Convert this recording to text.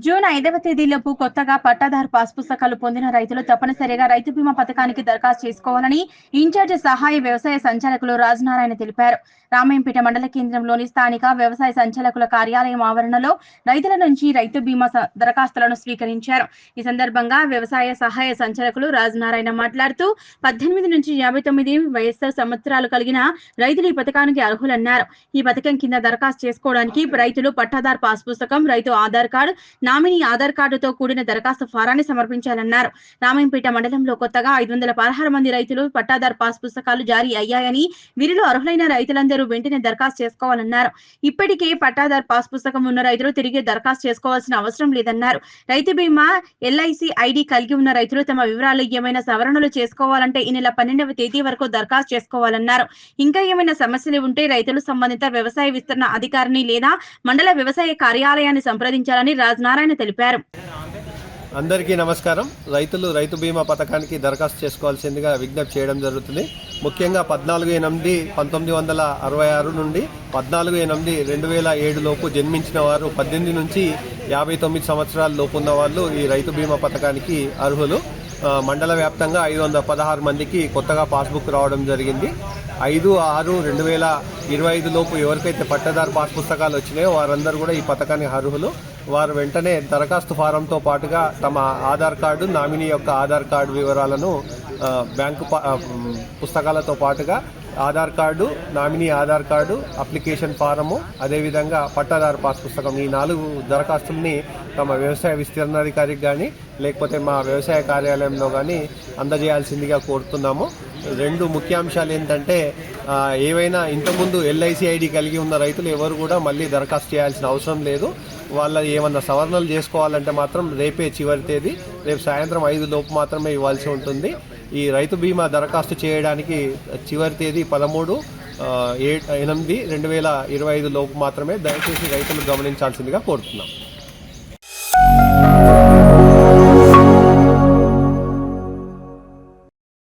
June 5వ తేదీలోపు కొత్తగా పట్టాదారు పాస్ పుస్తకాలు పొందిన రైతులు తప్పనిసరిగా రైతు బీమా పథకానికి దరఖాస్తు చేసుకోవాలని ఇన్ఛార్జ్ సహాయ వ్యవసాయ సంచాలకులు రాజనారాయణ తెలిపారు. రామాయంపేట మండల కేంద్రంలోని స్థానిక వ్యవసాయ సంచాలకుల కార్యాలయం ఆవరణలో రైతుల నుంచి రైతు బీమా దరఖాస్తులను స్వీకరించారు. ఈ సందర్భంగా వ్యవసాయ సహాయ సంచాలకులు రాజనారాయణ మాట్లాడుతూ 18 నుంచి 59 వయస్సు సంవత్సరాలు కలిగిన రైతులు ఈ పథకానికి అర్హులన్నారు. ఈ పథకం కింద దరఖాస్తు చేసుకోవడానికి రైతులు పట్టాదారు పాస్ పుస్తకం, రైతు ఆధార్ కార్డు, నామినీ ఆధార్ కార్డుతో కూడిన దరఖాస్తు ఫారాన్ని సమర్పించాలన్నారు. రామాయంపేట మండలంలో కొత్తగా 516 మంది రైతులు పట్టాదారు పాస్ పుస్తకాలు జారీ అయ్యాయని, వీరిలో అర్హులైన రైతులందరూ వెంటనే దరఖాస్తు చేసుకోవాలన్నారు. ఇప్పటికే పట్టాదారు పాస్ పుస్తకం ఉన్న రైతులు తిరిగి దరఖాస్తు చేసుకోవాల్సిన అవసరం లేదన్నారు. రైతు బీమా ఎల్ఐసి ఐడి కలిగి ఉన్న రైతులు తమ వివరాలు ఏమైనా సవరణలు చేసుకోవాలంటే ఈ నెల 12వ తేదీ వరకు దరఖాస్తు చేసుకోవాలన్నారు. ఇంకా ఏమైనా సమస్యలు ఉంటే రైతులు సంబంధిత వ్యవసాయ విస్తరణ అధికారిని లేదా మండల వ్యవసాయ కార్యాలయాన్ని సంప్రదించాలని రాజనారాయణ తెలిపారు. అందరికీ నమస్కారం. రైతులు రైతు బీమా పథకానికి దరఖాస్తు చేసుకోవాల్సిందిగా విజ్ఞప్తి చేయడం జరుగుతుంది. ముఖ్యంగా 14/8/1966 నుండి 14/8/2007 లోపు జన్మించిన వారు 18 నుంచి 59 సంవత్సరాల లోపు ఉన్న వాళ్ళు ఈ రైతు బీమా పథకానికి అర్హులు. మండల వ్యాప్తంగా 516 మందికి కొత్తగా పాస్బుక్ రావడం జరిగింది. 5/6/2025 లోపు ఎవరికైతే పట్టదారు పాస్ పుస్తకాలు వచ్చినాయో వారందరూ కూడా ఈ పథకానికి అర్హులు. వారు వెంటనే దరఖాస్తు ఫారంతో పాటుగా తమ ఆధార్ కార్డు, నామినీ యొక్క ఆధార్ కార్డు వివరాలను బ్యాంకు పుస్తకాలతో పాటుగా Aadhaar card, nominee Aadhaar card, application form, అదేవిధంగా పట్టాదారు పాస్ పుస్తకం, ఈ 4 దరఖాస్తుల్ని తమ వ్యవసాయ విస్తీర్ణాధికారికి కానీ లేకపోతే మా వ్యవసాయ కార్యాలయంలో కానీ అందజేయాల్సిందిగా కోరుతున్నాము. 2 ముఖ్యాంశాలు ఏంటంటే, ఏవైనా ఇంతకుముందు ఎల్ఐసి ఐడి కలిగి ఉన్న రైతులు ఎవరు కూడా మళ్ళీ దరఖాస్తు చేయాల్సిన అవసరం లేదు. వాళ్ళ ఏమన్నా సవరణలు చేసుకోవాలంటే మాత్రం రేపే చివరి తేదీ, రేపు సాయంత్రం 5 లోపు మాత్రమే ఇవ్వాల్సి ఉంటుంది. ఈ రైతు బీమా దరఖాస్తు చేయడానికి చివరి తేదీ 13/8/2025 లోపు మాత్రమే. దయచేసి రైతులు గమనించాల్సిందిగా కోరుతున్నాం.